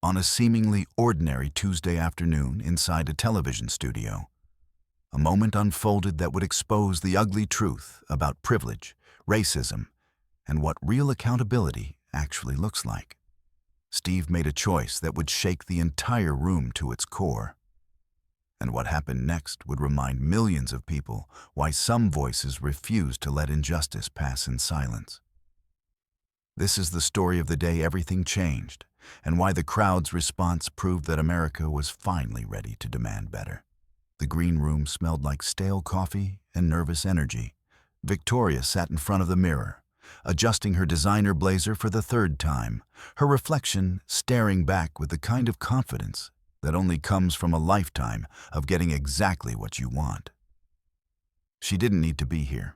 On a seemingly ordinary Tuesday afternoon inside a television studio, a moment unfolded that would expose the ugly truth about privilege, racism, and what real accountability actually looks like. Steve made a choice that would shake the entire room to its core. And what happened next would remind millions of people why some voices refuse to let injustice pass in silence. This is the story of the day everything changed, and why the crowd's response proved that America was finally ready to demand better. The green room smelled like stale coffee and nervous energy. Victoria sat in front of the mirror, adjusting her designer blazer for the third time, her reflection staring back with the kind of confidence that only comes from a lifetime of getting exactly what you want. She didn't need to be here.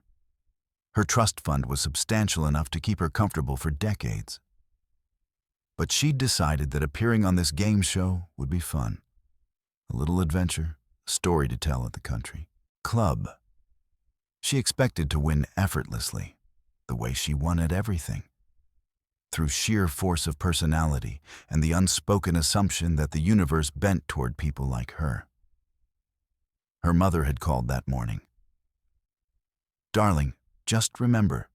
Her trust fund was substantial enough to keep her comfortable for decades. But she'd decided that appearing on this game show would be fun. A little adventure, a story to tell at the country club. She expected to win effortlessly, the way she won at everything. Through sheer force of personality and the unspoken assumption that the universe bent toward people like her. Her mother had called that morning. "Darling, just remember,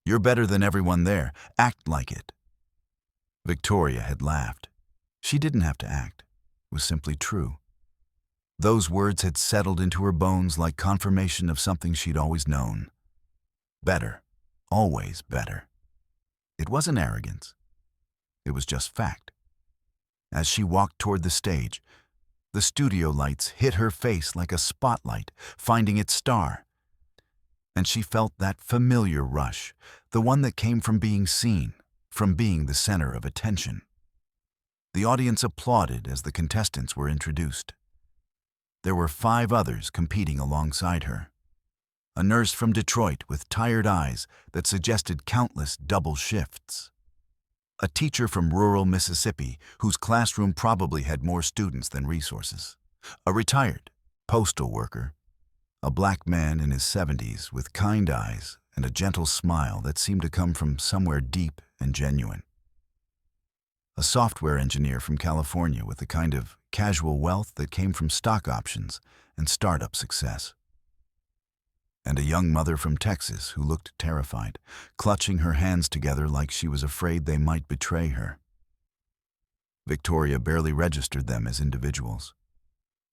you're better than everyone there. Act like it." Victoria had laughed. She didn't have to act. It was simply true. Those words had settled into her bones like confirmation of something she'd always known. Better. Always better. It wasn't arrogance. It was just fact. As she walked toward the stage, the studio lights hit her face like a spotlight, finding its star. And she felt that familiar rush, the one that came from being seen, from being the center of attention. The audience applauded as the contestants were introduced. There were 5 others competing alongside her. A nurse from Detroit with tired eyes that suggested countless double shifts. A teacher from rural Mississippi whose classroom probably had more students than resources. A retired postal worker. A black man in his 70s with kind eyes and a gentle smile that seemed to come from somewhere deep and genuine. A software engineer from California with the kind of casual wealth that came from stock options and startup success. And a young mother from Texas who looked terrified, clutching her hands together like she was afraid they might betray her. Victoria barely registered them as individuals.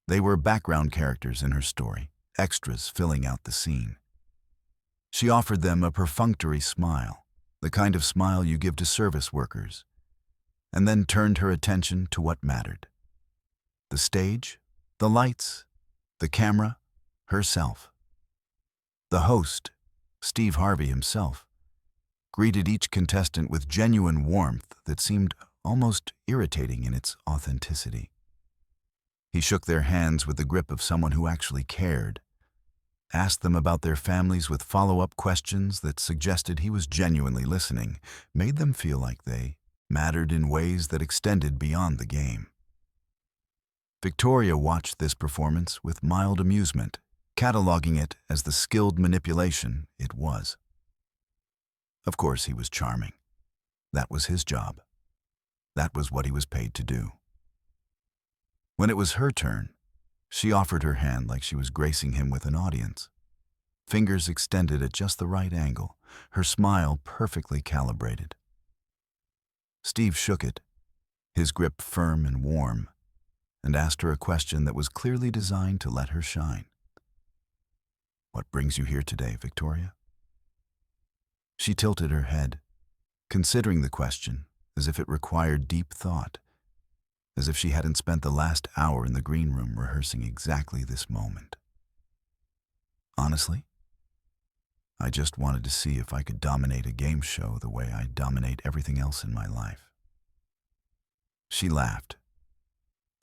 They were background characters in her story, extras filling out the scene. She offered them a perfunctory smile, the kind of smile you give to service workers, and then turned her attention to what mattered. The stage, the lights, the camera, herself. The host, Steve Harvey himself, greeted each contestant with genuine warmth that seemed almost irritating in its authenticity. He shook their hands with the grip of someone who actually cared, asked them about their families with follow-up questions that suggested he was genuinely listening, made them feel like they mattered in ways that extended beyond the game. Victoria watched this performance with mild amusement, cataloging it as the skilled manipulation it was. Of course, he was charming. That was his job. That was what he was paid to do. When it was her turn, she offered her hand like she was gracing him with an audience. Fingers extended at just the right angle, her smile perfectly calibrated. Steve shook it, his grip firm and warm, and asked her a question that was clearly designed to let her shine. "What brings you here today, Victoria?" She tilted her head, considering the question as if it required deep thought, as if she hadn't spent the last hour in the green room rehearsing exactly this moment. "Honestly, I just wanted to see if I could dominate a game show the way I dominate everything else in my life." She laughed,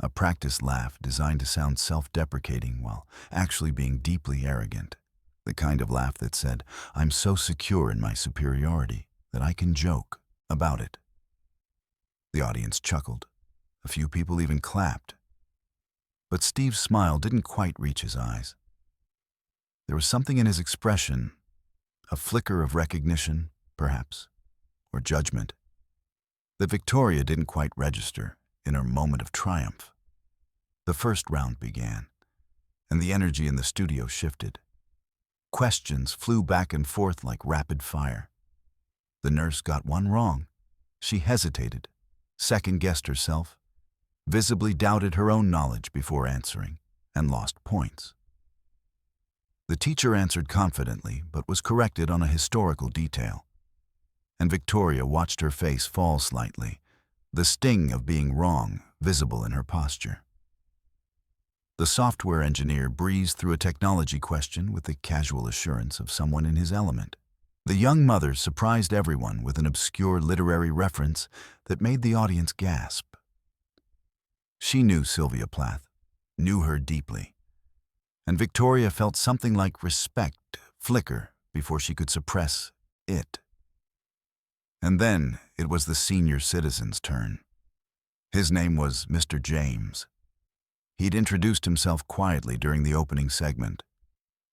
a practiced laugh designed to sound self-deprecating while actually being deeply arrogant, the kind of laugh that said, "I'm so secure in my superiority that I can joke about it." The audience chuckled. A few people even clapped. But Steve's smile didn't quite reach his eyes. There was something in his expression, a flicker of recognition, perhaps, or judgment, that Victoria didn't quite register in her moment of triumph. The first round began, and the energy in the studio shifted. Questions flew back and forth like rapid fire. The nurse got one wrong. She hesitated, second-guessed herself, visibly doubted her own knowledge before answering, and lost points. The teacher answered confidently, but was corrected on a historical detail. And Victoria watched her face fall slightly, the sting of being wrong visible in her posture. The software engineer breezed through a technology question with the casual assurance of someone in his element. The young mother surprised everyone with an obscure literary reference that made the audience gasp. She knew Sylvia Plath, knew her deeply, and Victoria felt something like respect flicker before she could suppress it. And then it was the senior citizen's turn. His name was Mr. James. He'd introduced himself quietly during the opening segment,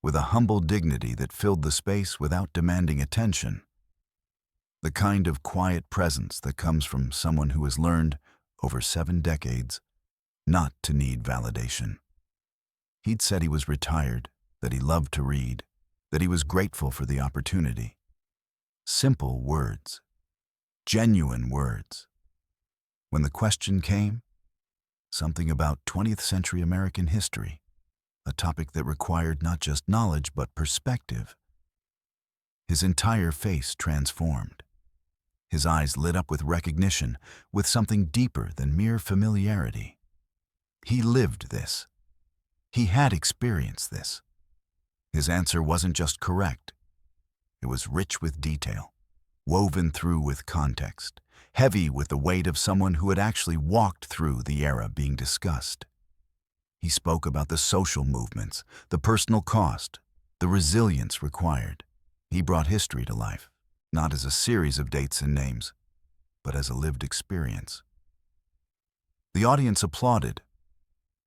with a humble dignity that filled the space without demanding attention. The kind of quiet presence that comes from someone who has learned, over 7 decades, not to need validation. He'd said he was retired, that he loved to read, that he was grateful for the opportunity. Simple words. Genuine words. When the question came, something about 20th century American history, a topic that required not just knowledge but perspective. His entire face transformed. His eyes lit up with recognition, with something deeper than mere familiarity. He lived this. He had experienced this. His answer wasn't just correct. It was rich with detail, woven through with context, heavy with the weight of someone who had actually walked through the era being discussed. He spoke about the social movements, the personal cost, the resilience required. He brought history to life, not as a series of dates and names, but as a lived experience. The audience applauded,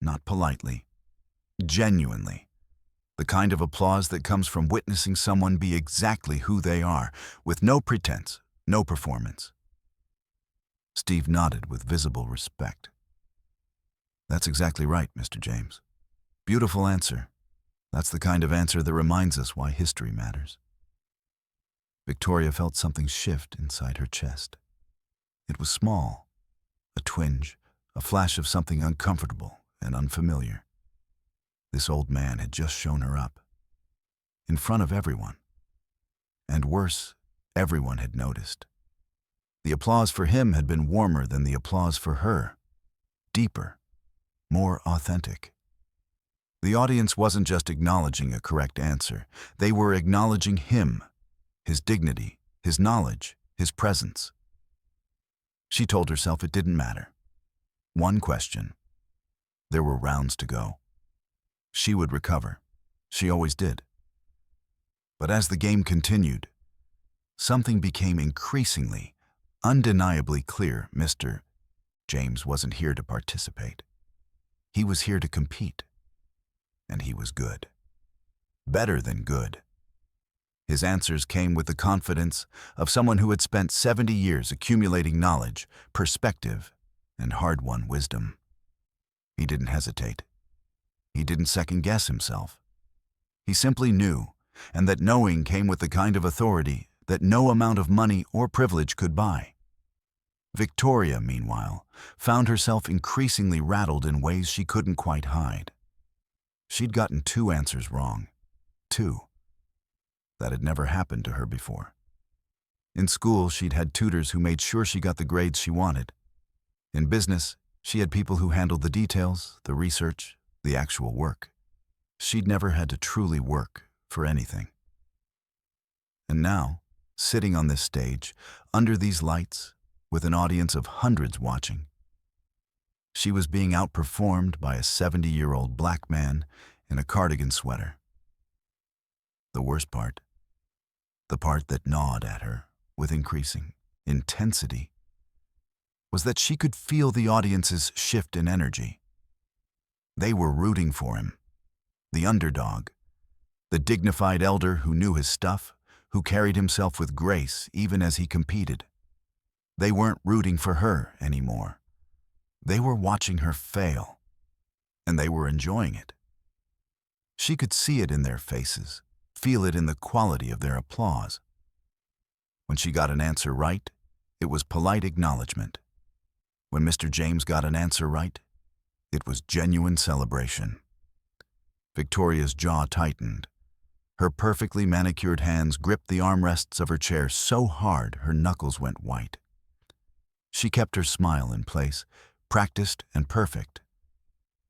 not politely, genuinely. The kind of applause that comes from witnessing someone be exactly who they are, with no pretense, no performance. Steve nodded with visible respect. That's exactly right, Mr. James. Beautiful answer. That's the kind of answer that reminds us why history matters. Victoria felt something shift inside her chest. It was small, a twinge, a flash of something uncomfortable and unfamiliar. This old man had just shown her up, in front of everyone. And worse, everyone had noticed. The applause for him had been warmer than the applause for her, deeper, more authentic. The audience wasn't just acknowledging a correct answer. They were acknowledging him, his dignity, his knowledge, his presence. She told herself it didn't matter. One question. There were rounds to go. She would recover. She always did. But as the game continued, something became increasingly, undeniably clear. Mr. James wasn't here to participate. He was here to compete. And he was good. Better than good. His answers came with the confidence of someone who had spent 70 years accumulating knowledge, perspective, and hard-won wisdom. He didn't hesitate. He didn't second-guess himself. He simply knew, and that knowing came with the kind of authority that no amount of money or privilege could buy. Victoria, meanwhile, found herself increasingly rattled in ways she couldn't quite hide. She'd gotten 2 answers wrong. 2. That had never happened to her before. In school, she'd had tutors who made sure she got the grades she wanted. In business, she had people who handled the details, the research, the actual work. She'd never had to truly work for anything. And now, sitting on this stage, under these lights, with an audience of hundreds watching, she was being outperformed by a 70-year-old black man in a cardigan sweater. The worst part, the part that gnawed at her with increasing intensity, was that she could feel the audience's shift in energy. They were rooting for him, the underdog, the dignified elder who knew his stuff, who carried himself with grace even as he competed. They weren't rooting for her anymore. They were watching her fail, and they were enjoying it. She could see it in their faces, feel it in the quality of their applause. When she got an answer right, it was polite acknowledgement. When Mr. James got an answer right, it was genuine celebration. Victoria's jaw tightened. Her perfectly manicured hands gripped the armrests of her chair so hard her knuckles went white. She kept her smile in place, practiced and perfect.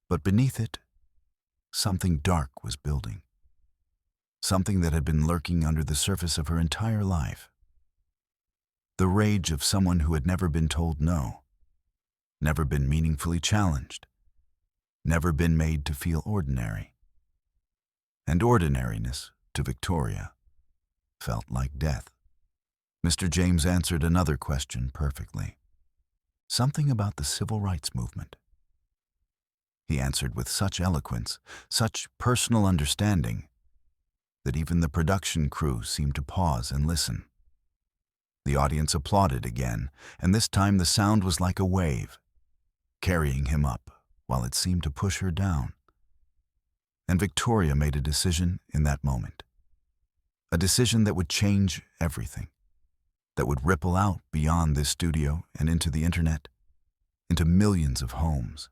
But beneath it, something dark was building. Something that had been lurking under the surface of her entire life. The rage of someone who had never been told no, never been meaningfully challenged, never been made to feel ordinary. And ordinariness, to Victoria, felt like death. Mr. James answered another question perfectly. Something about the civil rights movement. He answered with such eloquence, such personal understanding, that even the production crew seemed to pause and listen. The audience applauded again, and this time the sound was like a wave, carrying him up while it seemed to push her down. And Victoria made a decision in that moment. A decision that would change everything, that would ripple out beyond this studio and into the internet, into millions of homes,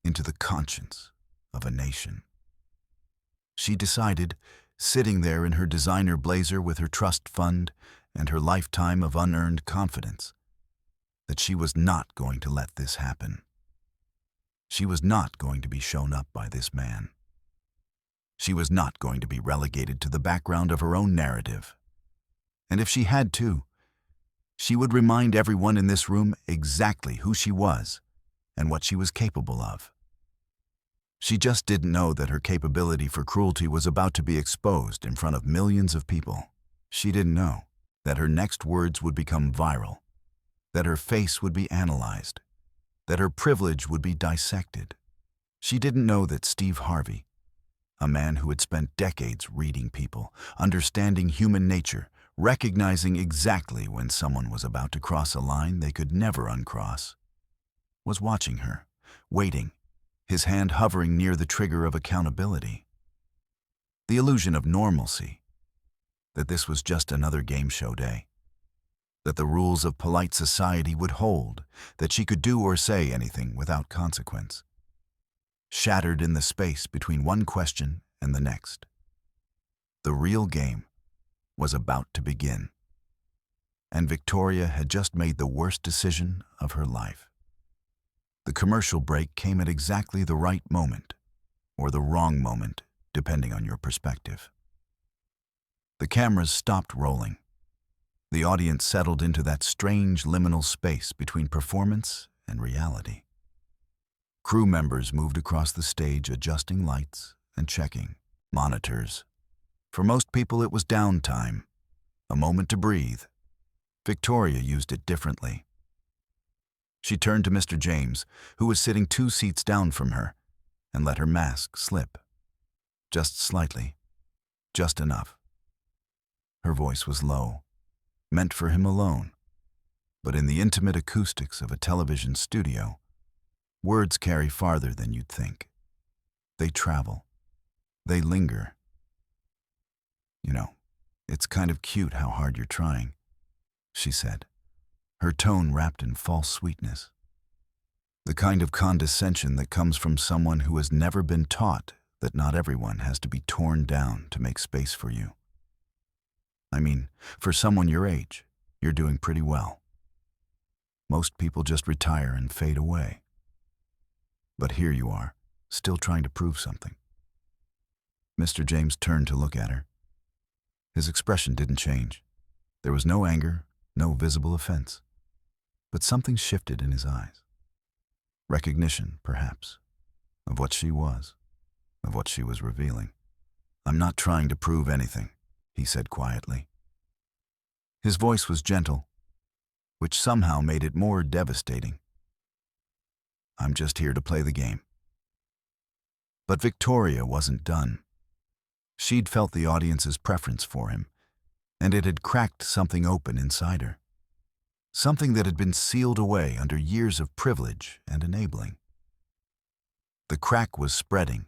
into the conscience of a nation. She decided, sitting there in her designer blazer with her trust fund and her lifetime of unearned confidence, that she was not going to let this happen. She was not going to be shown up by this man. She was not going to be relegated to the background of her own narrative. And if she had to, she would remind everyone in this room exactly who she was and what she was capable of. She just didn't know that her capability for cruelty was about to be exposed in front of millions of people. She didn't know that her next words would become viral, that her face would be analyzed, that her privilege would be dissected. She didn't know that Steve Harvey, a man who had spent decades reading people, understanding human nature, recognizing exactly when someone was about to cross a line they could never uncross, was watching her, waiting, his hand hovering near the trigger of accountability. The illusion of normalcy, that this was just another game show day, that the rules of polite society would hold, that she could do or say anything without consequence, shattered in the space between one question and the next. The real game was about to begin, and Victoria had just made the worst decision of her life. The commercial break came at exactly the right moment, or the wrong moment, depending on your perspective. The cameras stopped rolling. The audience settled into that strange liminal space between performance and reality. Crew members moved across the stage, adjusting lights and checking monitors. For most people, it was downtime, a moment to breathe. Victoria used it differently. She turned to Mr. James, who was sitting 2 seats down from her, and let her mask slip. Just slightly, just enough. Her voice was low, meant for him alone, but in the intimate acoustics of a television studio, words carry farther than you'd think. They travel. They linger. You know, it's kind of cute how hard you're trying, she said, her tone wrapped in false sweetness. The kind of condescension that comes from someone who has never been taught that not everyone has to be torn down to make space for you. I mean, for someone your age, you're doing pretty well. Most people just retire and fade away. But here you are, still trying to prove something. Mr. James turned to look at her. His expression didn't change. There was no anger, no visible offense. But something shifted in his eyes. Recognition, perhaps, of what she was, of what she was revealing. "I'm not trying to prove anything," he said quietly. His voice was gentle, which somehow made it more devastating. "I'm just here to play the game." But Victoria wasn't done. She'd felt the audience's preference for him, and it had cracked something open inside her. something that had been sealed away under years of privilege and enabling. The crack was spreading,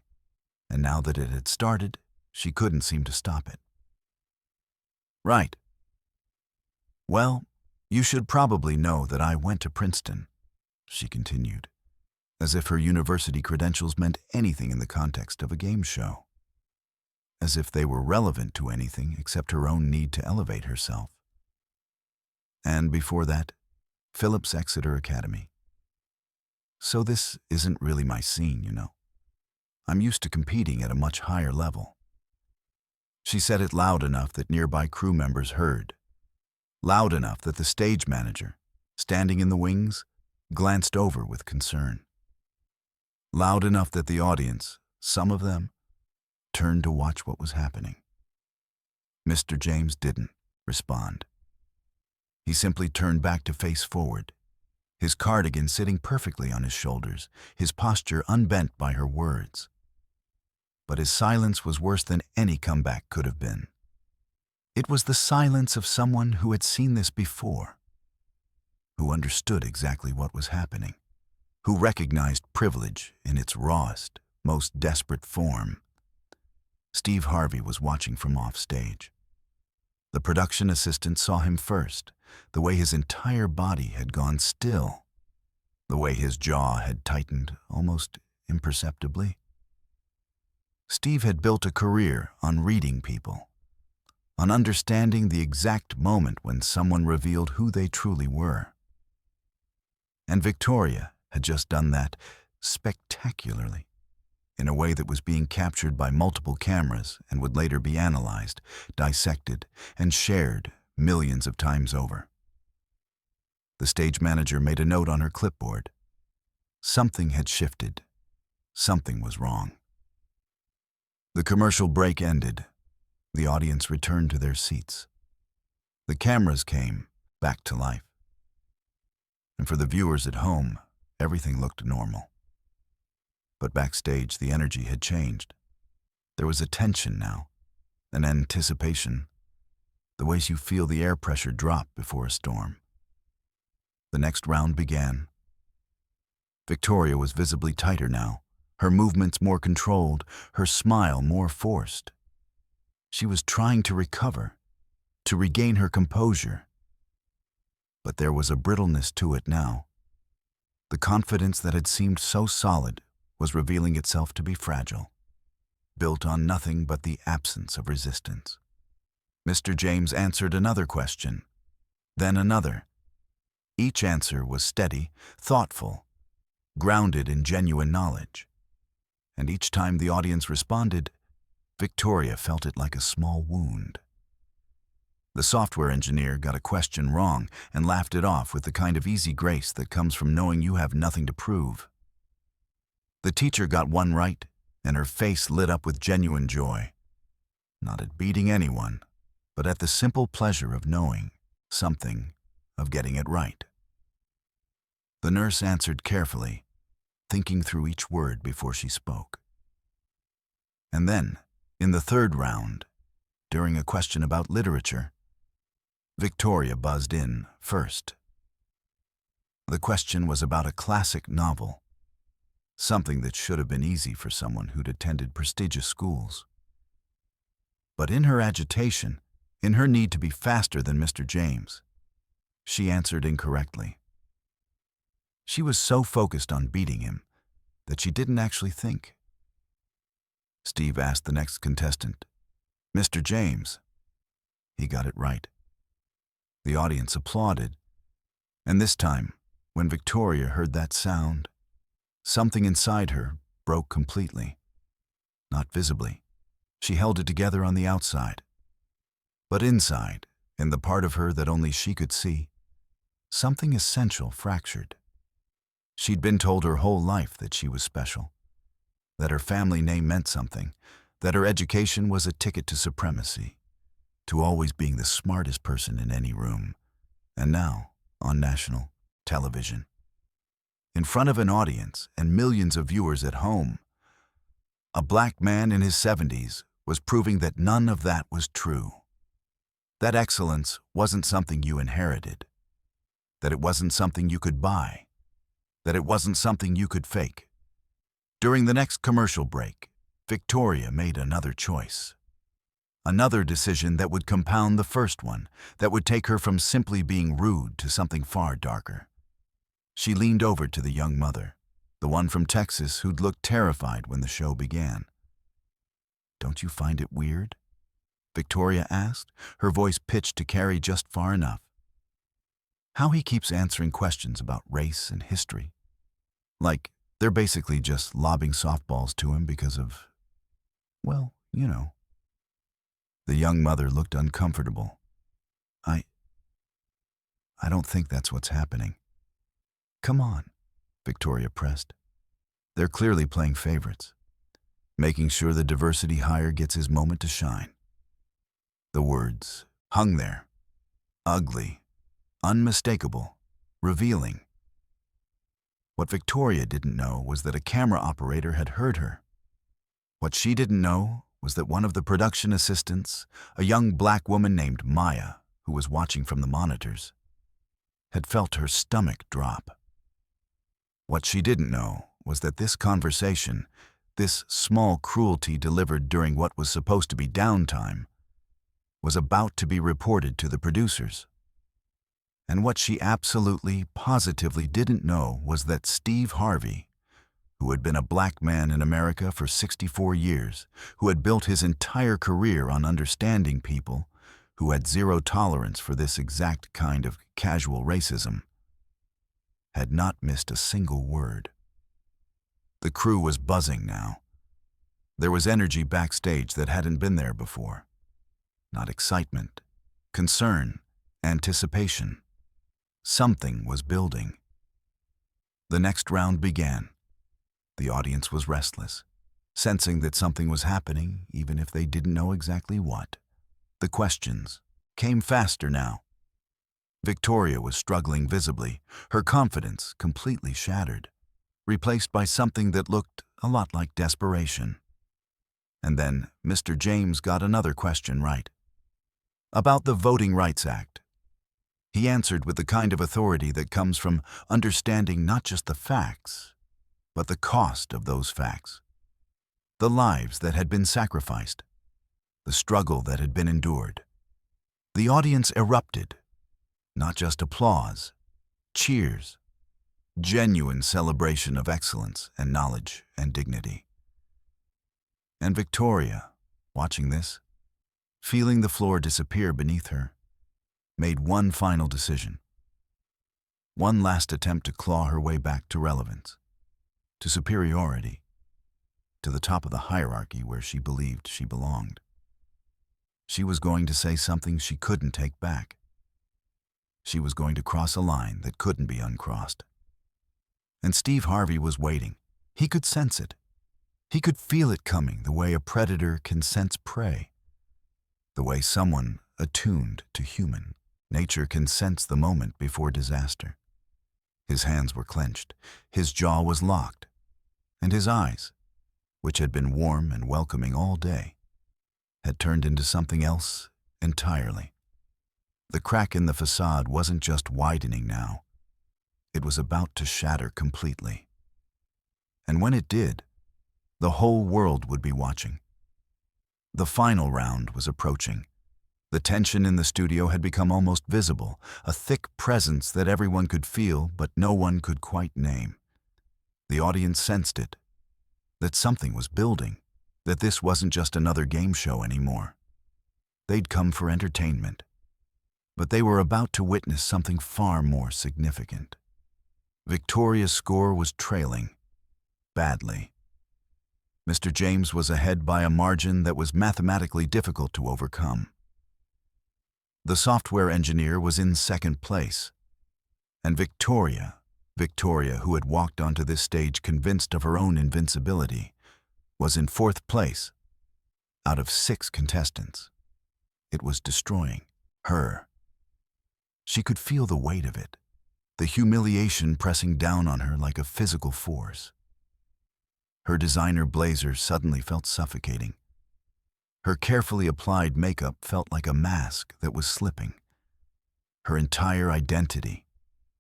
and now that it had started, she couldn't seem to stop it. Right. Well, you should probably know that I went to Princeton, she continued, as if her university credentials meant anything in the context of a game show. As if they were relevant to anything except her own need to elevate herself. And before that, Phillips Exeter Academy. So this isn't really my scene, you know. I'm used to competing at a much higher level. She said it loud enough that nearby crew members heard. Loud enough that the stage manager, standing in the wings, glanced over with concern. Loud enough that the audience, some of them, turned to watch what was happening. Mr. James didn't respond. He simply turned back to face forward, his cardigan sitting perfectly on his shoulders, his posture unbent by her words. But his silence was worse than any comeback could have been. It was the silence of someone who had seen this before, who understood exactly what was happening, who recognized privilege in its rawest, most desperate form. Steve Harvey was watching from off stage. The production assistant saw him first, the way his entire body had gone still, the way his jaw had tightened almost imperceptibly. Steve had built a career on reading people, on understanding the exact moment when someone revealed who they truly were. And Victoria had just done that spectacularly, in a way that was being captured by multiple cameras and would later be analyzed, dissected, and shared millions of times over. The stage manager made a note on her clipboard. Something had shifted. Something was wrong. The commercial break ended. The audience returned to their seats. The cameras came back to life. And for the viewers at home, everything looked normal. But backstage, the energy had changed. There was a tension now, an anticipation, the ways you feel the air pressure drop before a storm. The next round began. Victoria was visibly tighter now, her movements more controlled, her smile more forced. She was trying to recover, to regain her composure. But there was a brittleness to it now. The confidence that had seemed so solid was revealing itself to be fragile, built on nothing but the absence of resistance. Mr. James answered another question, then another. Each answer was steady, thoughtful, grounded in genuine knowledge. And each time the audience responded, Victoria felt it like a small wound. The software engineer got a question wrong and laughed it off with the kind of easy grace that comes from knowing you have nothing to prove. The teacher got one right, and her face lit up with genuine joy. Not at beating anyone, but at the simple pleasure of knowing something, of getting it right. The nurse answered carefully, thinking through each word before she spoke. And then, in the third round, during a question about literature, Victoria buzzed in first. The question was about a classic novel, something that should have been easy for someone who'd attended prestigious schools. But in her agitation, in her need to be faster than Mr. James, she answered incorrectly. She was so focused on beating him that she didn't actually think. Steve asked the next contestant, "Mr. James." He got it right. The audience applauded, and this time, when Victoria heard that sound, something inside her broke completely. Not visibly. She held it together on the outside. But inside, in the part of her that only she could see, something essential fractured. She'd been told her whole life that she was special, that her family name meant something, that her education was a ticket to supremacy, to always being the smartest person in any room, and now on national television. In front of an audience and millions of viewers at home, a black man in his 70s was proving that none of that was true. That excellence wasn't something you inherited. that it wasn't something you could buy, that it wasn't something you could fake. During the next commercial break, Victoria made another choice. Another decision that would compound the first one, that would take her from simply being rude to something far darker. She leaned over to the young mother, the one from Texas who'd looked terrified when the show began. "Don't you find it weird?" Victoria asked, her voice pitched to carry just far enough. "How he keeps answering questions about race and history. Like they're basically just lobbing softballs to him because of, well, you know." The young mother looked uncomfortable. I don't think that's what's happening." "Come on," Victoria pressed. "They're clearly playing favorites, making sure the diversity hire gets his moment to shine." The words hung there, ugly, unmistakable, revealing. What Victoria didn't know was that a camera operator had heard her. What she didn't know was that one of the production assistants, a young black woman named Maya, who was watching from the monitors, had felt her stomach drop. What she didn't know was that this conversation, this small cruelty delivered during what was supposed to be downtime, was about to be reported to the producers. And what she absolutely, positively didn't know was that Steve Harvey, who had been a black man in America for 64 years, who had built his entire career on understanding people, who had zero tolerance for this exact kind of casual racism, had not missed a single word. The crew was buzzing now. There was energy backstage that hadn't been there before. Not excitement, concern, anticipation. Something was building. The next round began. The audience was restless, sensing that something was happening even if they didn't know exactly what. The questions came faster now. Victoria was struggling visibly, her confidence completely shattered, replaced by something that looked a lot like desperation. And then Mr. James got another question right. About the Voting Rights Act. He answered with the kind of authority that comes from understanding not just the facts, but the cost of those facts. The lives that had been sacrificed, the struggle that had been endured. The audience erupted. Not just applause, cheers, genuine celebration of excellence and knowledge and dignity. And Victoria, watching this, feeling the floor disappear beneath her, made one final decision. One last attempt to claw her way back to relevance, to superiority, to the top of the hierarchy where she believed she belonged. She was going to say something she couldn't take back. She was going to cross a line that couldn't be uncrossed. And Steve Harvey was waiting. He could sense it. He could feel it coming the way a predator can sense prey, the way someone attuned to human nature can sense the moment before disaster. His hands were clenched, his jaw was locked, and his eyes, which had been warm and welcoming all day, had turned into something else entirely. The crack in the facade wasn't just widening now. It was about to shatter completely. And when it did, the whole world would be watching. The final round was approaching. The tension in the studio had become almost visible, a thick presence that everyone could feel but no one could quite name. The audience sensed it, that something was building, that this wasn't just another game show anymore. They'd come for entertainment, but they were about to witness something far more significant. Victoria's score was trailing, badly. Mr. James was ahead by a margin that was mathematically difficult to overcome. The software engineer was in second place, and Victoria, who had walked onto this stage convinced of her own invincibility, was in fourth place, out of 6 contestants. It was destroying her. She could feel the weight of it, the humiliation pressing down on her like a physical force. Her designer blazer suddenly felt suffocating. Her carefully applied makeup felt like a mask that was slipping. Her entire identity,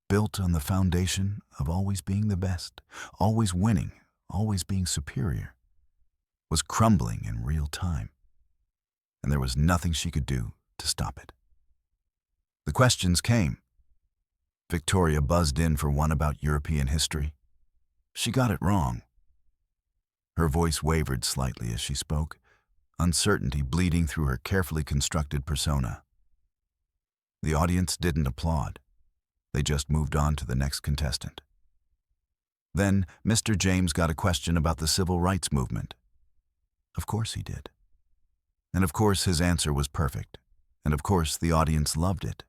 built on the foundation of always being the best, always winning, always being superior, was crumbling in real time, and there was nothing she could do to stop it. The questions came. Victoria buzzed in for one about European history. She got it wrong. Her voice wavered slightly as she spoke, uncertainty bleeding through her carefully constructed persona. The audience didn't applaud. They just moved on to the next contestant. Then Mr. James got a question about the civil rights movement. Of course he did. And of course his answer was perfect. And of course the audience loved it.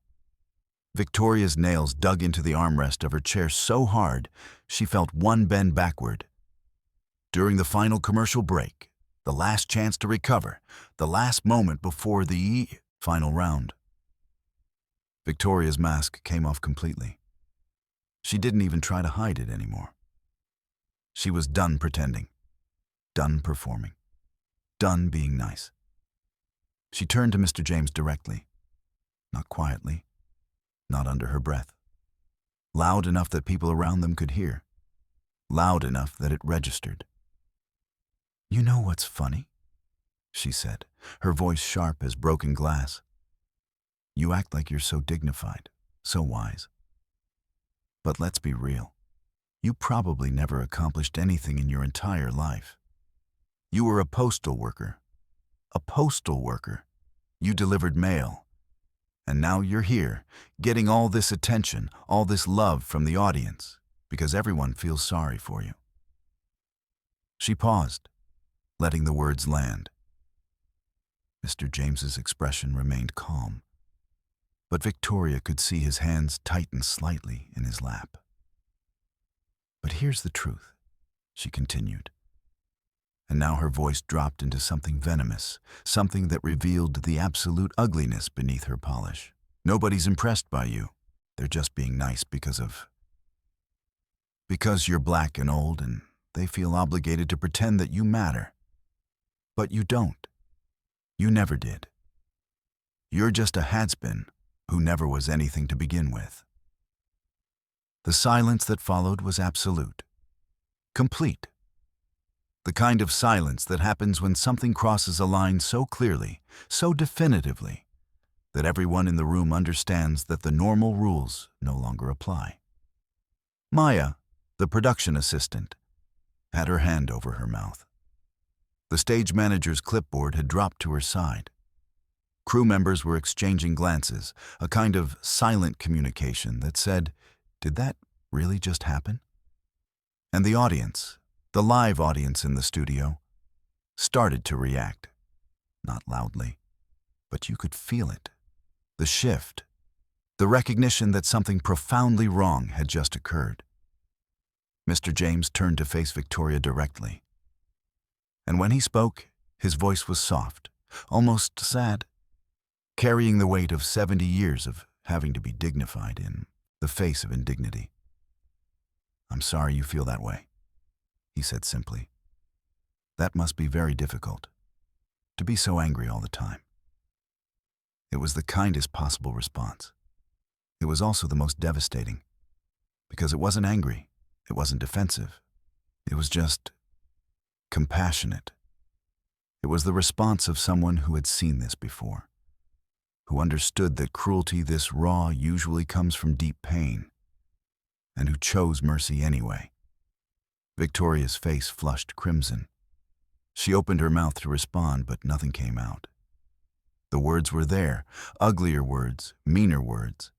Victoria's nails dug into the armrest of her chair so hard she felt one bend backward. During the final commercial break, the last chance to recover, the last moment before the final round, Victoria's mask came off completely. She didn't even try to hide it anymore. She was done pretending, done performing, done being nice. She turned to Mr. James directly, not quietly, not under her breath, loud enough that people around them could hear, loud enough that it registered. "You know what's funny?" she said, her voice sharp as broken glass. "You act like you're so dignified, so wise. But let's be real. You probably never accomplished anything in your entire life. You were a postal worker. A postal worker. You delivered mail. And now you're here, getting all this attention, all this love from the audience, because everyone feels sorry for you." She paused, letting the words land. Mr. James's expression remained calm, but Victoria could see his hands tighten slightly in his lap. "But here's the truth," she continued. And now her voice dropped into something venomous, something that revealed the absolute ugliness beneath her polish. "Nobody's impressed by you. They're just being nice because you're black and old, and they feel obligated to pretend that you matter. But you don't. You never did. You're just a has-been who never was anything to begin with." The silence that followed was absolute, complete. The kind of silence that happens when something crosses a line so clearly, so definitively, that everyone in the room understands that the normal rules no longer apply. Maya, the production assistant, had her hand over her mouth. The stage manager's clipboard had dropped to her side. Crew members were exchanging glances, a kind of silent communication that said, "Did that really just happen?" And the audience, the live audience in the studio, started to react. Not loudly, but you could feel it. The shift, the recognition that something profoundly wrong had just occurred. Mr. James turned to face Victoria directly. And when he spoke, his voice was soft, almost sad, carrying the weight of 70 years of having to be dignified in the face of indignity. "I'm sorry you feel that way," he said simply. "That must be very difficult, to be so angry all the time." It was the kindest possible response. It was also the most devastating, because it wasn't angry, it wasn't defensive. It was just compassionate. It was the response of someone who had seen this before, who understood that cruelty this raw usually comes from deep pain, and who chose mercy anyway. Victoria's face flushed crimson. She opened her mouth to respond, but nothing came out. The words were there, uglier words, meaner words,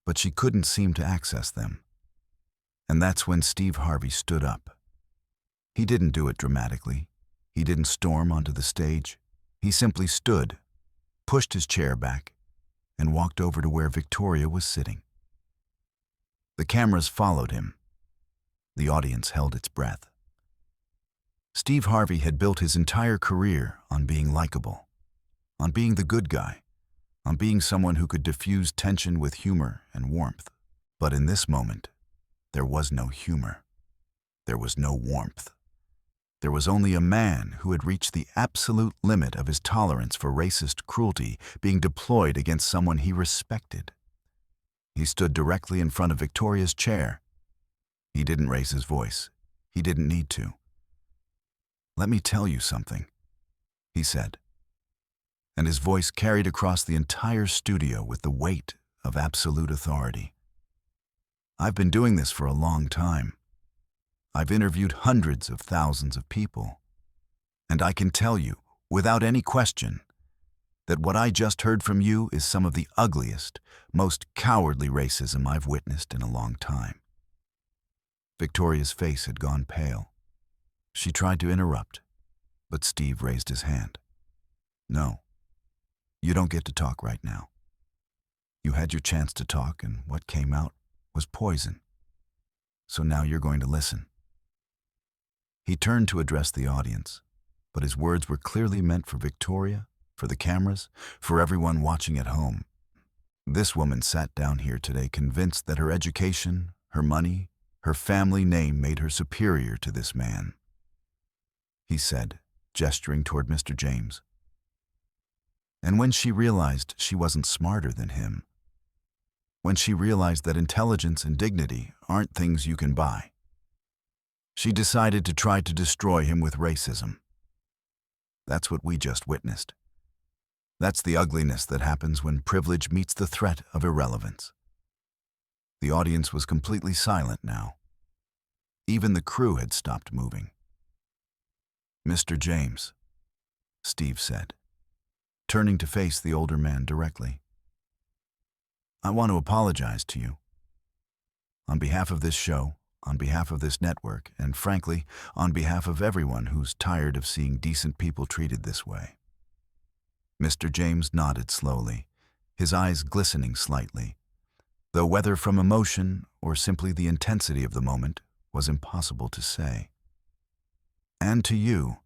but she couldn't seem to access them. And that's when Steve Harvey stood up. He didn't do it dramatically. He didn't storm onto the stage. He simply stood, pushed his chair back, and walked over to where Victoria was sitting. The cameras followed him. The audience held its breath. Steve Harvey had built his entire career on being likable, on being the good guy, on being someone who could diffuse tension with humor and warmth. But in this moment, there was no humor. There was no warmth. There was only a man who had reached the absolute limit of his tolerance for racist cruelty being deployed against someone he respected. He stood directly in front of Victoria's chair. He didn't raise his voice. He didn't need to. "Let me tell you something," he said, and his voice carried across the entire studio with the weight of absolute authority. "I've been doing this for a long time. I've interviewed hundreds of thousands of people, and I can tell you, without any question, that what I just heard from you is some of the ugliest, most cowardly racism I've witnessed in a long time." Victoria's face had gone pale. She tried to interrupt, but Steve raised his hand. "No, you don't get to talk right now. You had your chance to talk, and what came out was poison. So now you're going to listen." He turned to address the audience, but his words were clearly meant for Victoria, for the cameras, for everyone watching at home. This woman sat down here today convinced that her education, her money, her family name made her superior to this man. He said, gesturing toward Mr. James. And when she realized she wasn't smarter than him, when she realized that intelligence and dignity aren't things you can buy, she decided to try to destroy him with racism. That's what we just witnessed. That's the ugliness that happens when privilege meets the threat of irrelevance. The audience was completely silent now. Even the crew had stopped moving. "Mr. James," Steve said, turning to face the older man directly, "I want to apologize to you. On behalf of this show, on behalf of this network, and frankly, on behalf of everyone who's tired of seeing decent people treated this way." Mr. James nodded slowly, his eyes glistening slightly, though whether from emotion or simply the intensity of the moment was impossible to say. "And to you,"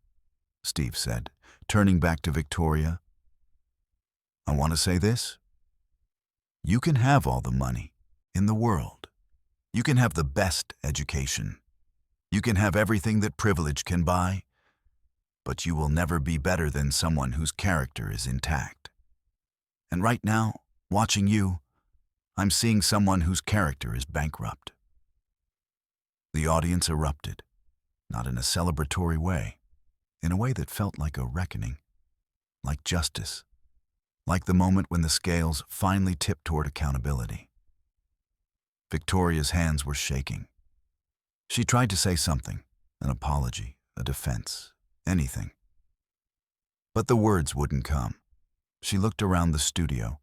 Steve said, turning back to Victoria, "I want to say this. You can have all the money in the world. You can have the best education. You can have everything that privilege can buy, but you will never be better than someone whose character is intact. And right now, watching you, I'm seeing someone whose character is bankrupt." The audience erupted, not in a celebratory way, in a way that felt like a reckoning, like justice, like the moment when the scales finally tipped toward accountability. Victoria's hands were shaking. She tried to say something, an apology, a defense, anything. But the words wouldn't come. She looked around the studio,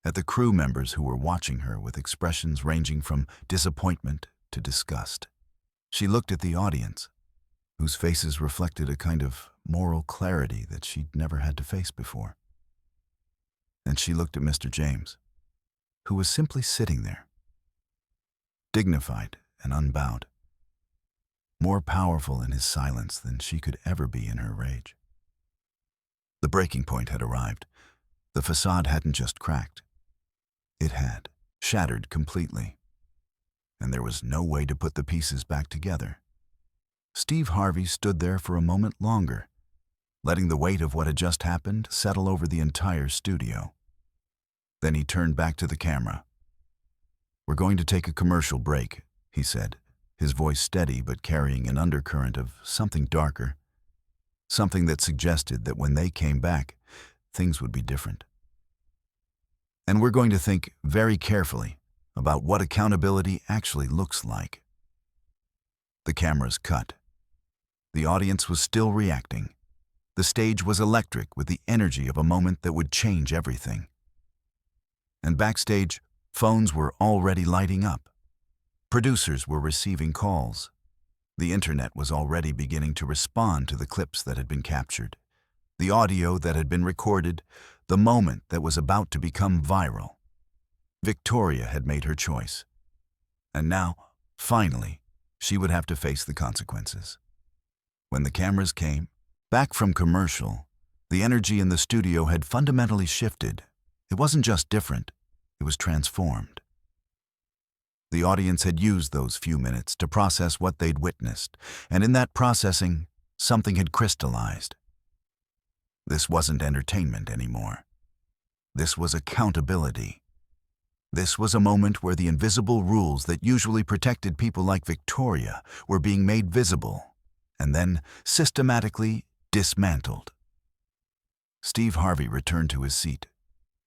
at the crew members who were watching her with expressions ranging from disappointment to disgust. She looked at the audience, whose faces reflected a kind of moral clarity that she'd never had to face before. And she looked at Mr. James, who was simply sitting there, dignified and unbowed, more powerful in his silence than she could ever be in her rage. The breaking point had arrived. The facade hadn't just cracked. It had shattered completely, and there was no way to put the pieces back together. Steve Harvey stood there for a moment longer, letting the weight of what had just happened settle over the entire studio. Then he turned back to the camera. "We're going to take a commercial break," he said, his voice steady but carrying an undercurrent of something darker, something that suggested that when they came back, things would be different. "And we're going to think very carefully about what accountability actually looks like." The cameras cut. The audience was still reacting. The stage was electric with the energy of a moment that would change everything. And backstage, phones were already lighting up. Producers were receiving calls. The internet was already beginning to respond to the clips that had been captured, the audio that had been recorded, the moment that was about to become viral. Victoria had made her choice. And now, finally, she would have to face the consequences. When the cameras came, back from commercial, the energy in the studio had fundamentally shifted. It wasn't just different, it was transformed. The audience had used those few minutes to process what they'd witnessed, and in that processing, something had crystallized. This wasn't entertainment anymore. This was accountability. This was a moment where the invisible rules that usually protected people like Victoria were being made visible and then systematically dismantled. Steve Harvey returned to his seat,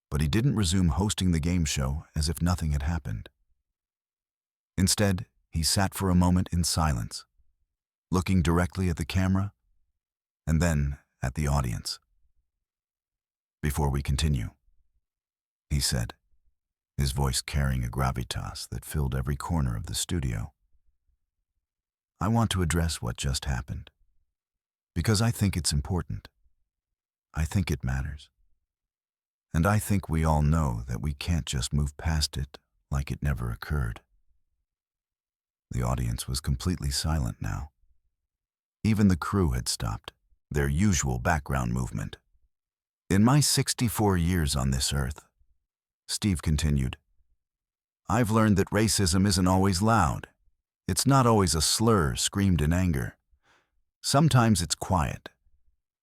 but he didn't resume hosting the game show as if nothing had happened. Instead, he sat for a moment in silence, looking directly at the camera and then at the audience. "Before we continue," he said, his voice carrying a gravitas that filled every corner of the studio, "I want to address what just happened, because I think it's important. I think it matters. And I think we all know that we can't just move past it like it never occurred." The audience was completely silent now. Even the crew had stopped, their usual background movement. "In my 64 years on this earth," Steve continued, "I've learned that racism isn't always loud. It's not always a slur screamed in anger. Sometimes it's quiet.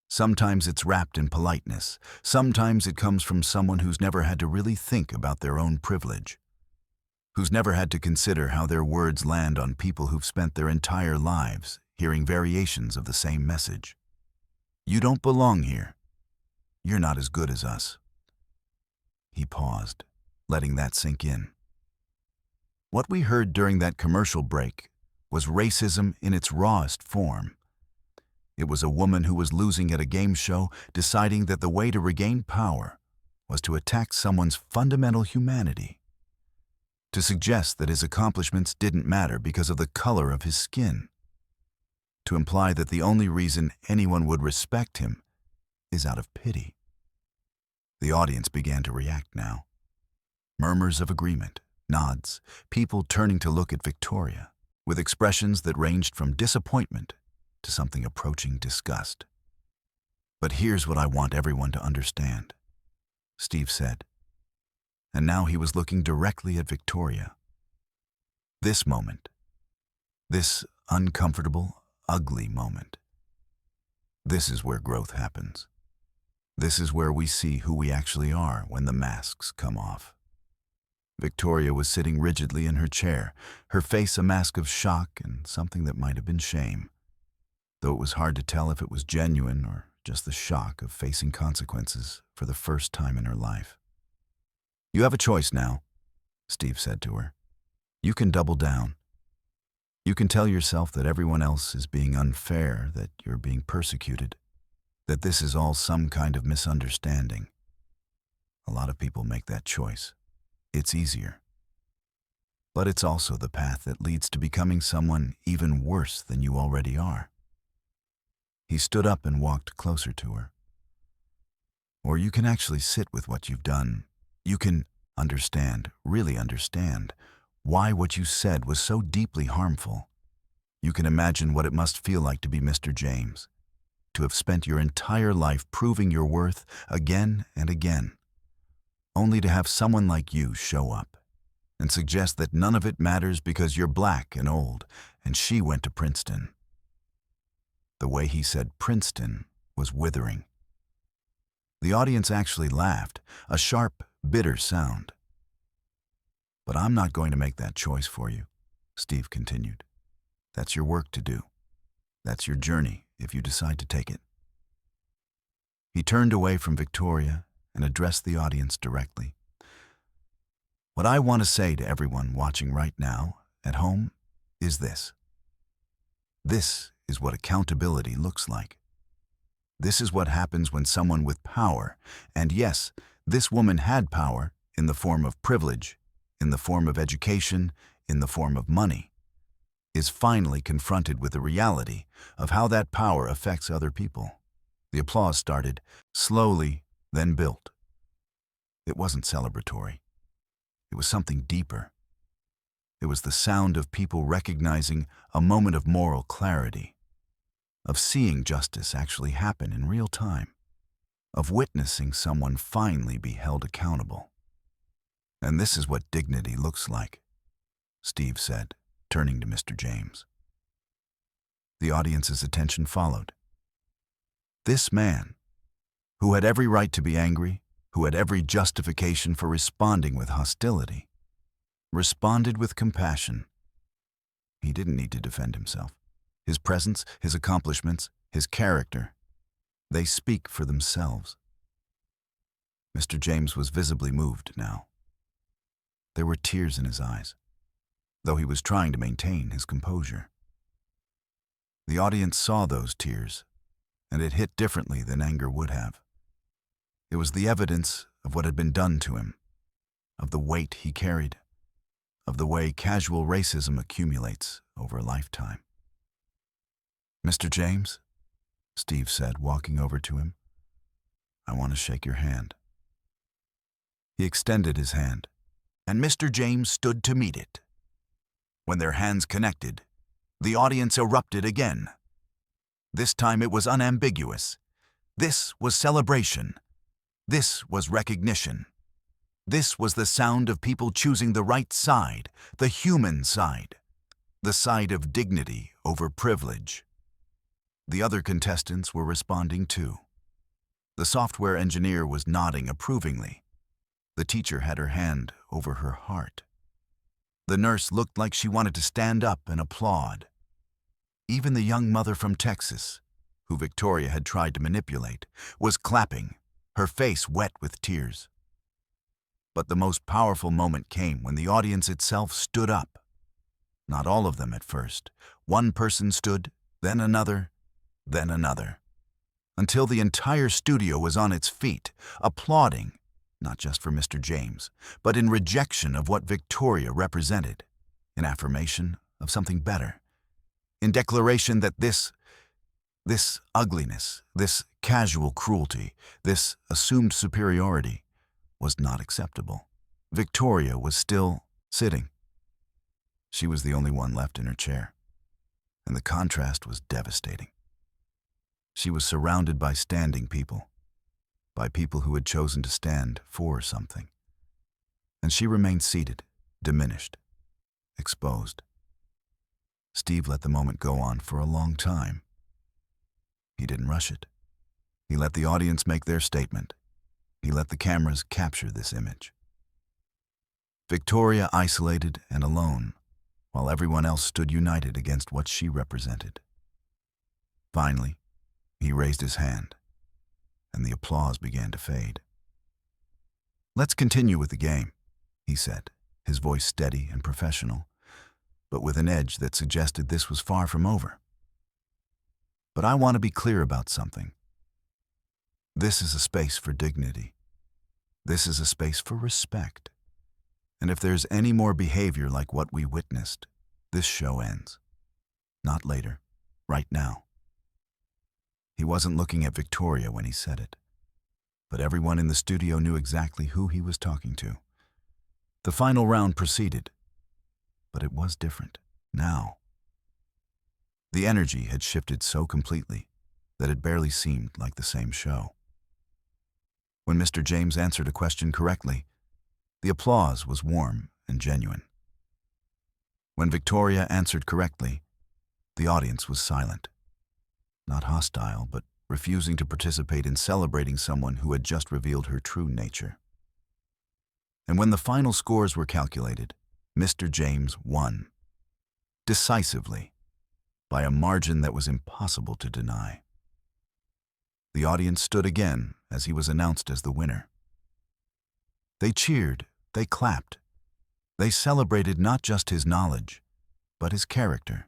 Sometimes it's wrapped in politeness. Sometimes it comes from someone who's never had to really think about their own privilege, who's never had to consider how their words land on people who've spent their entire lives hearing variations of the same message. You don't belong here. You're not as good as us." He paused, letting that sink in. What we heard during that commercial break was racism in its rawest form. It was a woman who was losing at a game show, deciding that the way to regain power was to attack someone's fundamental humanity, to suggest that his accomplishments didn't matter because of the color of his skin, to imply that the only reason anyone would respect him is out of pity. The audience began to react now. Murmurs of agreement, nods, people turning to look at Victoria, with expressions that ranged from disappointment to something approaching disgust. "But here's what I want everyone to understand," Steve said. And now he was looking directly at Victoria. This moment, this uncomfortable, ugly moment, this is where growth happens. This is where we see who we actually are when the masks come off. Victoria was sitting rigidly in her chair, her face a mask of shock and something that might have been shame, though it was hard to tell if it was genuine or just the shock of facing consequences for the first time in her life. "You have a choice now," Steve said to her. "You can double down. You can tell yourself that everyone else is being unfair, that you're being persecuted, that this is all some kind of misunderstanding. A lot of people make that choice. It's easier. But it's also the path that leads to becoming someone even worse than you already are." He stood up and walked closer to her. "Or you can actually sit with what you've done. You can understand, really understand, why what you said was so deeply harmful. You can imagine what it must feel like to be Mr. James, to have spent your entire life proving your worth again and again, only to have someone like you show up and suggest that none of it matters because you're black and old, and she went to Princeton." The way he said Princeton was withering. The audience actually laughed, a sharp, bitter sound. "But I'm not going to make that choice for you," Steve continued. "That's your work to do. That's your journey if you decide to take it." He turned away from Victoria and addressed the audience directly. "What I want to say to everyone watching right now, at home, is this. This is what accountability looks like. This is what happens when someone with power, and yes, this woman had power in the form of privilege, in the form of education, in the form of money, is finally confronted with the reality of how that power affects other people." The applause started, slowly, then built. It wasn't celebratory. It was something deeper. It was the sound of people recognizing a moment of moral clarity, of seeing justice actually happen in real time, of witnessing someone finally be held accountable. "And this is what dignity looks like," Steve said, turning to Mr. James. The audience's attention followed. This man, who had every right to be angry, who had every justification for responding with hostility, responded with compassion. He didn't need to defend himself. His presence, his accomplishments, his character, they speak for themselves. Mr. James was visibly moved now. There were tears in his eyes, though he was trying to maintain his composure. The audience saw those tears, and it hit differently than anger would have. It was the evidence of what had been done to him, of the weight he carried, of the way casual racism accumulates over a lifetime. "Mr. James," Steve said, walking over to him, "I want to shake your hand." He extended his hand, and Mr. James stood to meet it. When their hands connected, the audience erupted again. This time it was unambiguous. This was celebration. This was recognition. This was the sound of people choosing the right side, the human side, the side of dignity over privilege. The other contestants were responding too. The software engineer was nodding approvingly. The teacher had her hand over her heart. The nurse looked like she wanted to stand up and applaud. Even the young mother from Texas, who Victoria had tried to manipulate, was clapping, her face wet with tears. But the most powerful moment came when the audience itself stood up. Not all of them at first. One person stood, then another, until the entire studio was on its feet, applauding, not just for Mr. James, but in rejection of what Victoria represented, in affirmation of something better, in declaration that this ugliness, this casual cruelty, this assumed superiority was not acceptable. Victoria was still sitting. She was the only one left in her chair, and the contrast was devastating. She was surrounded by standing people, by people who had chosen to stand for something. And she remained seated, diminished, exposed. Steve let the moment go on for a long time. He didn't rush it. He let the audience make their statement. He let the cameras capture this image. Victoria isolated and alone, while everyone else stood united against what she represented. Finally, he raised his hand, and the applause began to fade. "Let's continue with the game," he said, his voice steady and professional, but with an edge that suggested this was far from over. "But I want to be clear about something. This is a space for dignity. This is a space for respect. And if there's any more behavior like what we witnessed, this show ends. Not later, right now." He wasn't looking at Victoria when he said it, but everyone in the studio knew exactly who he was talking to. The final round proceeded, but it was different now. The energy had shifted so completely that it barely seemed like the same show. When Mr. James answered a question correctly, the applause was warm and genuine. When Victoria answered correctly, the audience was silent. Not hostile, but refusing to participate in celebrating someone who had just revealed her true nature. And when the final scores were calculated, Mr. James won, decisively, by a margin that was impossible to deny. The audience stood again as he was announced as the winner. They cheered, they clapped, they celebrated not just his knowledge, but his character.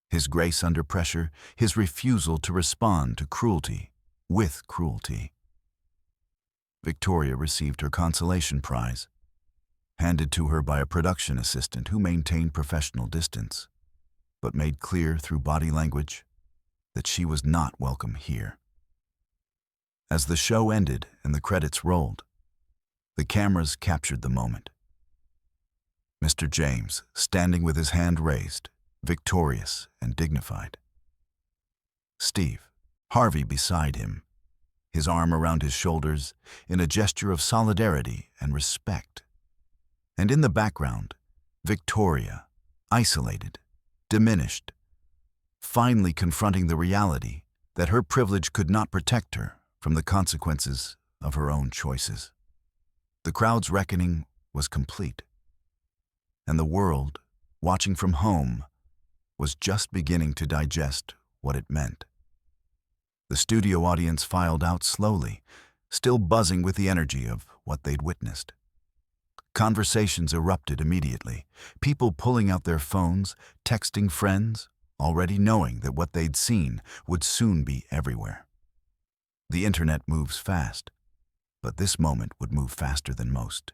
His grace under pressure, his refusal to respond to cruelty with cruelty. Victoria received her consolation prize, handed to her by a production assistant who maintained professional distance, but made clear through body language that she was not welcome here. As the show ended and the credits rolled, the cameras captured the moment. Mr. James, standing with his hand raised, victorious and dignified. Steve, Harvey beside him, his arm around his shoulders in a gesture of solidarity and respect. And in the background, Victoria, isolated, diminished, finally confronting the reality that her privilege could not protect her from the consequences of her own choices. The crowd's reckoning was complete. and the world, watching from home, was just beginning to digest what it meant. The studio audience filed out slowly, still buzzing with the energy of what they'd witnessed. Conversations erupted immediately, people pulling out their phones, texting friends, already knowing that what they'd seen would soon be everywhere. The internet moves fast, but this moment would move faster than most.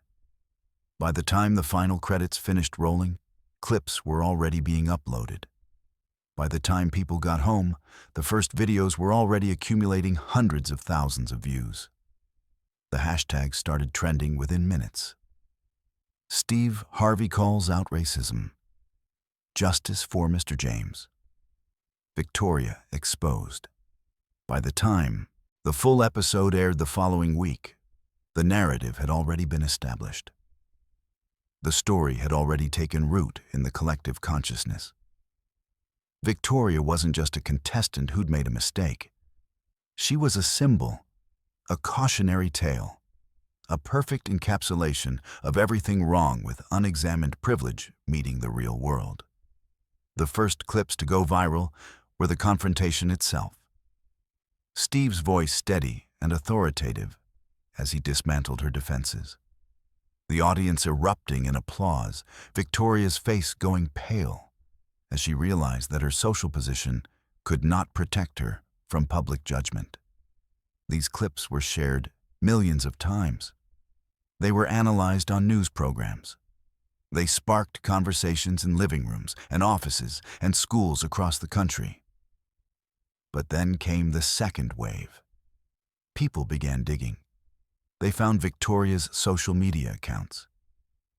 By the time the final credits finished rolling, clips were already being uploaded. By the time people got home, the first videos were already accumulating hundreds of thousands of views. The hashtag started trending within minutes. Steve Harvey calls out racism. Justice for Mr. James. Victoria exposed. By the time the full episode aired the following week, the narrative had already been established. The story had already taken root in the collective consciousness. Victoria wasn't just a contestant who'd made a mistake. She was a symbol, a cautionary tale, a perfect encapsulation of everything wrong with unexamined privilege meeting the real world. The first clips to go viral were the confrontation itself. Steve's voice steady and authoritative as he dismantled her defenses. The audience erupting in applause, Victoria's face going pale as she realized that her social position could not protect her from public judgment. These clips were shared millions of times. They were analyzed on news programs. They sparked conversations in living rooms and offices and schools across the country. But then came the second wave. People began digging. They found Victoria's social media accounts.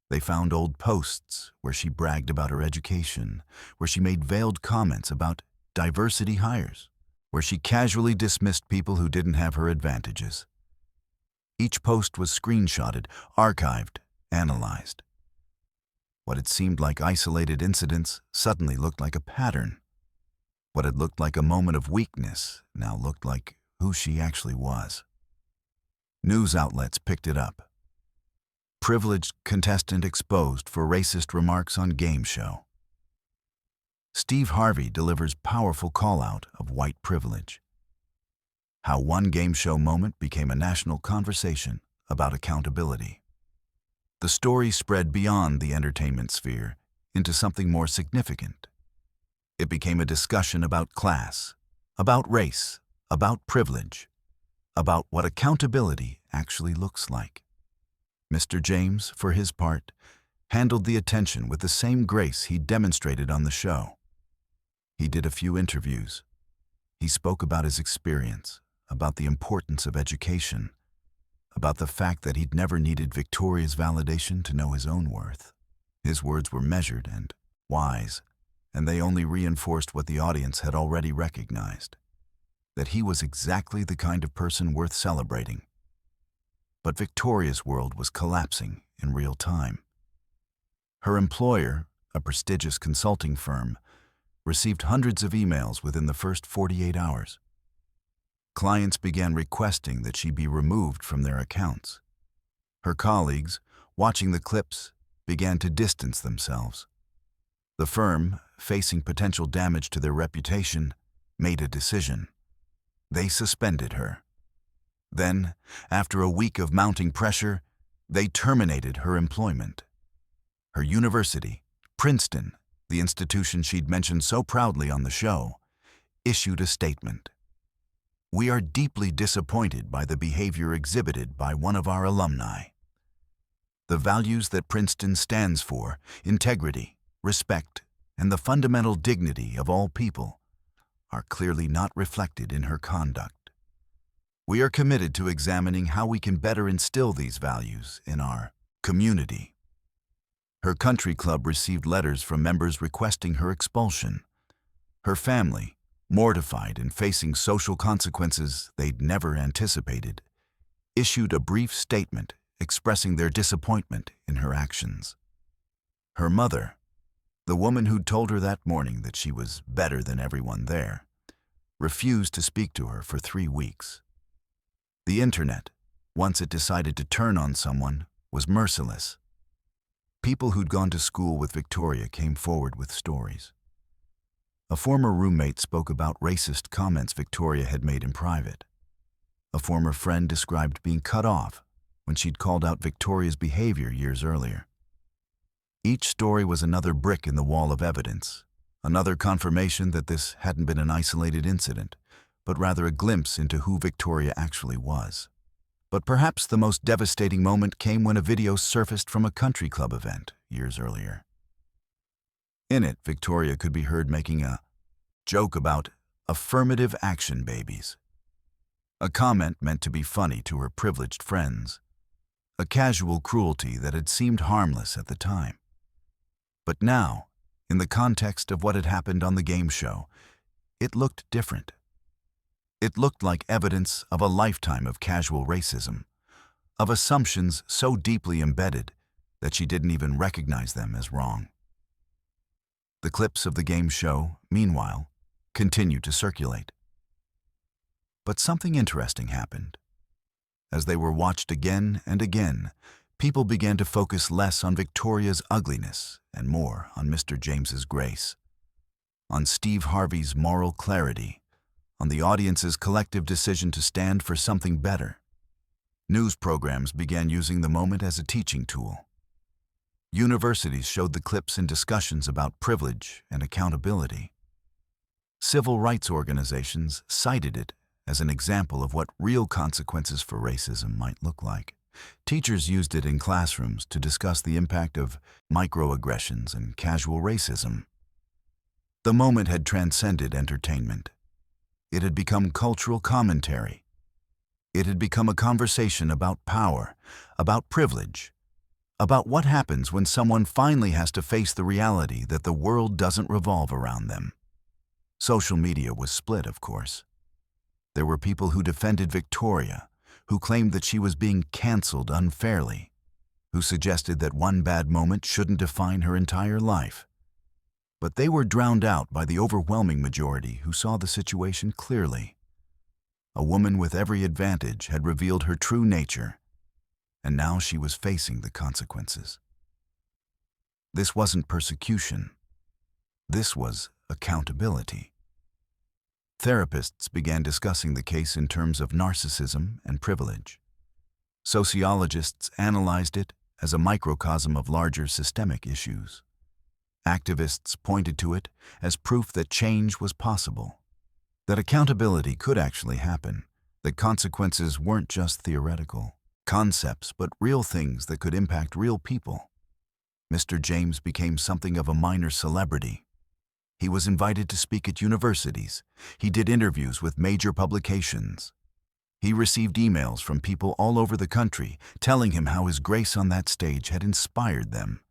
They found old posts where she bragged about her education, where she made veiled comments about diversity hires, where she casually dismissed people who didn't have her advantages. Each post was screenshotted, archived, analyzed. What had seemed like isolated incidents suddenly looked like a pattern. What had looked like a moment of weakness now looked like who she actually was. News outlets picked it up. Privileged contestant exposed for racist remarks on game show. Steve Harvey delivers powerful call-out of white privilege. How one game show moment became a national conversation about accountability. The story spread beyond the entertainment sphere into something more significant. It became a discussion about class, about race, about privilege, about what accountability actually looks like. Mr. James, for his part, handled the attention with the same grace he demonstrated on the show. He did a few interviews. He spoke about his experience, about the importance of education, about the fact that he'd never needed Victoria's validation to know his own worth. His words were measured and wise, and they only reinforced what the audience had already recognized, that he was exactly the kind of person worth celebrating. But Victoria's world was collapsing in real time. Her employer, a prestigious consulting firm, received hundreds of emails within the first 48 hours. Clients began requesting that she be removed from their accounts. Her colleagues, watching the clips, began to distance themselves. The firm, facing potential damage to their reputation, made a decision. They suspended her. Then, after a week of mounting pressure, they terminated her employment. Her university, Princeton, the institution she'd mentioned so proudly on the show, issued a statement. "We are deeply disappointed by the behavior exhibited by one of our alumni. The values that Princeton stands for, integrity, respect, and the fundamental dignity of all people, are clearly not reflected in her conduct. We are committed to examining how we can better instill these values in our community." Her country club received letters from members requesting her expulsion. Her family, mortified and facing social consequences they'd never anticipated, issued a brief statement expressing their disappointment in her actions. Her mother, the woman who'd told her that morning that she was better than everyone there, refused to speak to her for 3 weeks. The internet, once it decided to turn on someone, was merciless. People who'd gone to school with Victoria came forward with stories. A former roommate spoke about racist comments Victoria had made in private. A former friend described being cut off when she'd called out Victoria's behavior years earlier. Each story was another brick in the wall of evidence, another confirmation that this hadn't been an isolated incident, but rather a glimpse into who Victoria actually was. But perhaps the most devastating moment came when a video surfaced from a country club event years earlier. In it, Victoria could be heard making a joke about affirmative action babies. A comment meant to be funny to her privileged friends. A casual cruelty that had seemed harmless at the time. But now, in the context of what had happened on the game show, it looked different. It looked like evidence of a lifetime of casual racism, of assumptions so deeply embedded that she didn't even recognize them as wrong. The clips of the game show, meanwhile, continued to circulate. But something interesting happened. As they were watched again and again, people began to focus less on Victoria's ugliness and more on Mr. James's grace, on Steve Harvey's moral clarity, on the audience's collective decision to stand for something better. News programs began using the moment as a teaching tool. Universities showed the clips in discussions about privilege and accountability. Civil rights organizations cited it as an example of what real consequences for racism might look like. Teachers used it in classrooms to discuss the impact of microaggressions and casual racism. The moment had transcended entertainment. It had become cultural commentary. It had become a conversation about power, about privilege, about what happens when someone finally has to face the reality that the world doesn't revolve around them. Social media was split, of course. There were people who defended Victoria, who claimed that she was being canceled unfairly, who suggested that one bad moment shouldn't define her entire life. But they were drowned out by the overwhelming majority who saw the situation clearly. A woman with every advantage had revealed her true nature, and now she was facing the consequences. This wasn't persecution. This was accountability. Therapists began discussing the case in terms of narcissism and privilege. Sociologists analyzed it as a microcosm of larger systemic issues. Activists pointed to it as proof that change was possible, that accountability could actually happen, that consequences weren't just theoretical concepts, but real things that could impact real people. Mr. James became something of a minor celebrity. He was invited to speak at universities. He did interviews with major publications. He received emails from people all over the country telling him how his grace on that stage had inspired them,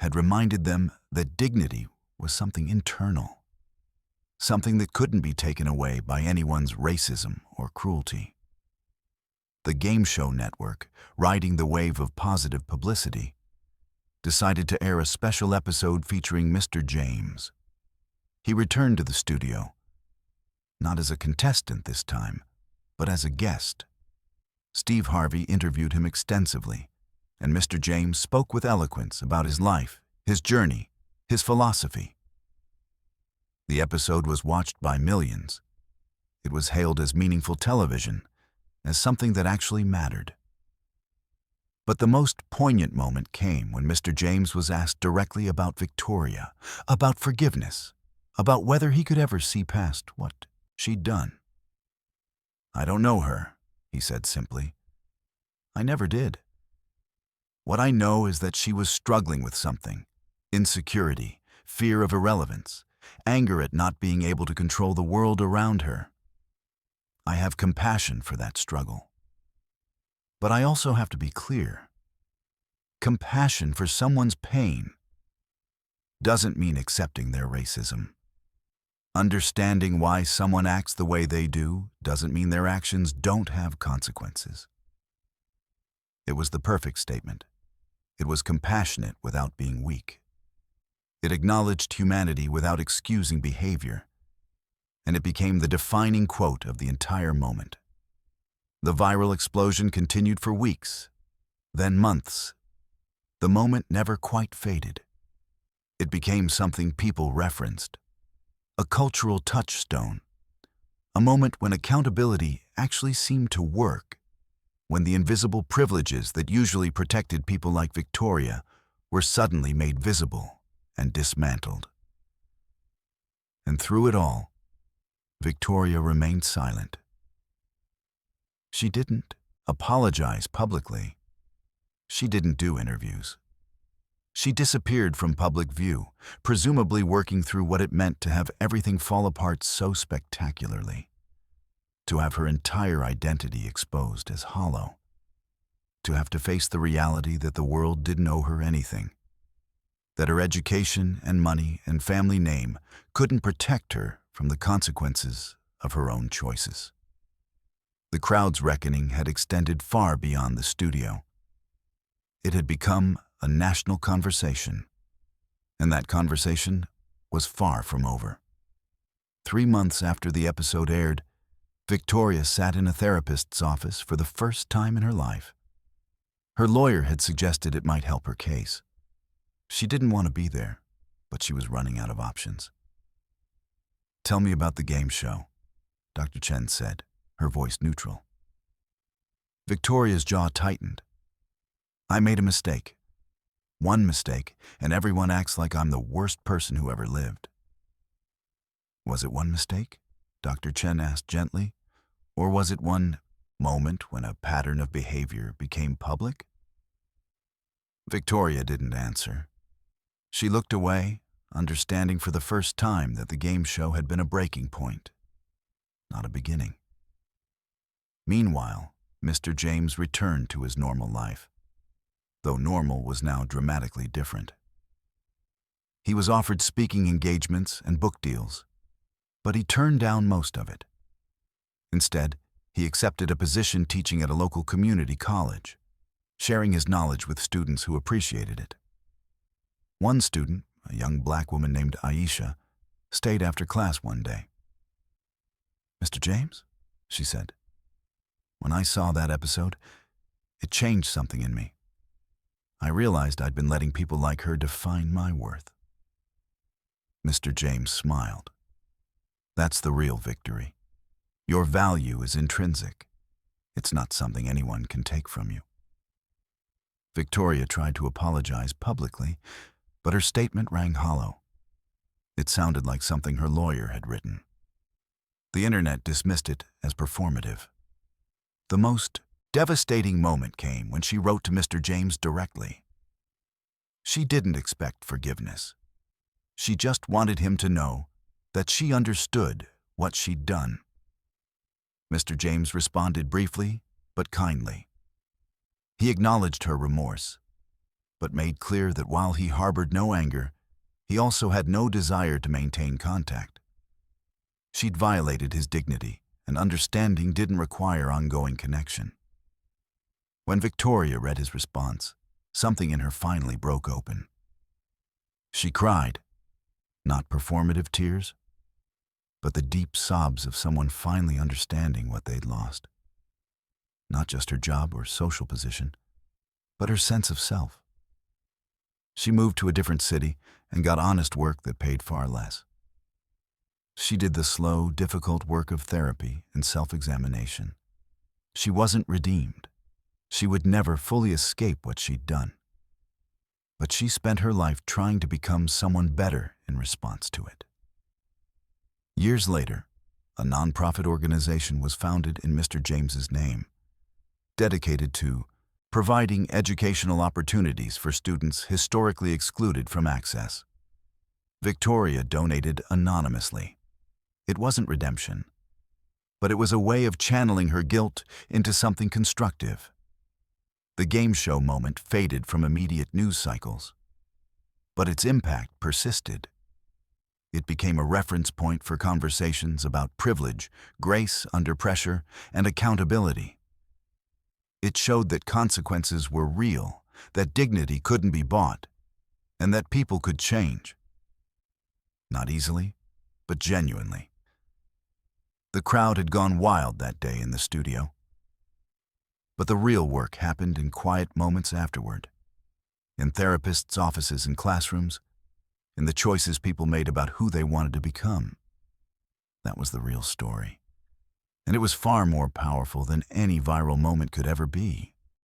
had reminded them that dignity was something internal, something that couldn't be taken away by anyone's racism or cruelty. The game show network, riding the wave of positive publicity, decided to air a special episode featuring Mr. James. He returned to the studio, not as a contestant this time, but as a guest. Steve Harvey interviewed him extensively, and Mr. James spoke with eloquence about his life, his journey, his philosophy. The episode was watched by millions. It was hailed as meaningful television, as something that actually mattered. But the most poignant moment came when Mr. James was asked directly about Victoria, about forgiveness, about whether he could ever see past what she'd done. "I don't know her," he said simply. "I never did. What I know is that she was struggling with something: insecurity, fear of irrelevance, anger at not being able to control the world around her. I have compassion for that struggle. But I also have to be clear. Compassion for someone's pain doesn't mean accepting their racism. Understanding why someone acts the way they do doesn't mean their actions don't have consequences." It was the perfect statement. It was compassionate without being weak. It acknowledged humanity without excusing behavior, and it became the defining quote of the entire moment. The viral explosion continued for weeks, then months, The moment never quite faded. It became something people referenced, a cultural touchstone, a moment when accountability actually seemed to work, when the invisible privileges that usually protected people like Victoria were suddenly made visible and dismantled. And through it all, Victoria remained silent. She didn't apologize publicly. She didn't do interviews. She disappeared from public view, presumably working through what it meant to have everything fall apart so spectacularly, to have her entire identity exposed as hollow, to have to face the reality that the world didn't owe her anything, that her education and money and family name couldn't protect her from the consequences of her own choices. The crowd's reckoning had extended far beyond the studio. It had become a national conversation, and that conversation was far from over. 3 months after the episode aired, Victoria sat in a therapist's office for the first time in her life. Her lawyer had suggested it might help her case. She didn't want to be there, but she was running out of options. "Tell me about the game show," Dr. Chen said, her voice neutral. Victoria's jaw tightened. "I made a mistake. One mistake, and everyone acts like I'm the worst person who ever lived." "Was it one mistake?" Dr. Chen asked gently. "Or was it one moment when a pattern of behavior became public?" Victoria didn't answer. She looked away, understanding for the first time that the game show had been a breaking point, not a beginning. Meanwhile, Mr. James returned to his normal life, though normal was now dramatically different. He was offered speaking engagements and book deals, but he turned down most of it. Instead, he accepted a position teaching at a local community college, sharing his knowledge with students who appreciated it. One student, a young black woman named Aisha, stayed after class one day. "Mr. James," she said, "when I saw that episode, it changed something in me. I realized I'd been letting people like her define my worth." Mr. James smiled. "That's the real victory. Your value is intrinsic. It's not something anyone can take from you." Victoria tried to apologize publicly, but her statement rang hollow. It sounded like something her lawyer had written. The internet dismissed it as performative. The most devastating moment came when she wrote to Mr. James directly. She didn't expect forgiveness. She just wanted him to know that she understood what she'd done. Mr. James responded briefly but kindly. He acknowledged her remorse, but made clear that while he harbored no anger, he also had no desire to maintain contact. She'd violated his dignity, and understanding didn't require ongoing connection. When Victoria read his response, something in her finally broke open. She cried, not performative tears, but the deep sobs of someone finally understanding what they'd lost. Not just her job or social position, but her sense of self. She moved to a different city and got honest work that paid far less. She did the slow, difficult work of therapy and self-examination. She wasn't redeemed. She would never fully escape what she'd done. But she spent her life trying to become someone better in response to it. Years later, a nonprofit organization was founded in Mr. James's name, dedicated to providing educational opportunities for students historically excluded from access. Victoria donated anonymously. It wasn't redemption, but it was a way of channeling her guilt into something constructive. The game show moment faded from immediate news cycles, but its impact persisted. It became a reference point for conversations about privilege, grace under pressure, and accountability. It showed that consequences were real, that dignity couldn't be bought, and that people could change. Not easily, but genuinely. The crowd had gone wild that day in the studio. But the real work happened in quiet moments afterward. in therapists' offices and classrooms, in the choices people made about who they wanted to become. That was the real story. And it was far more powerful than any viral moment could ever be.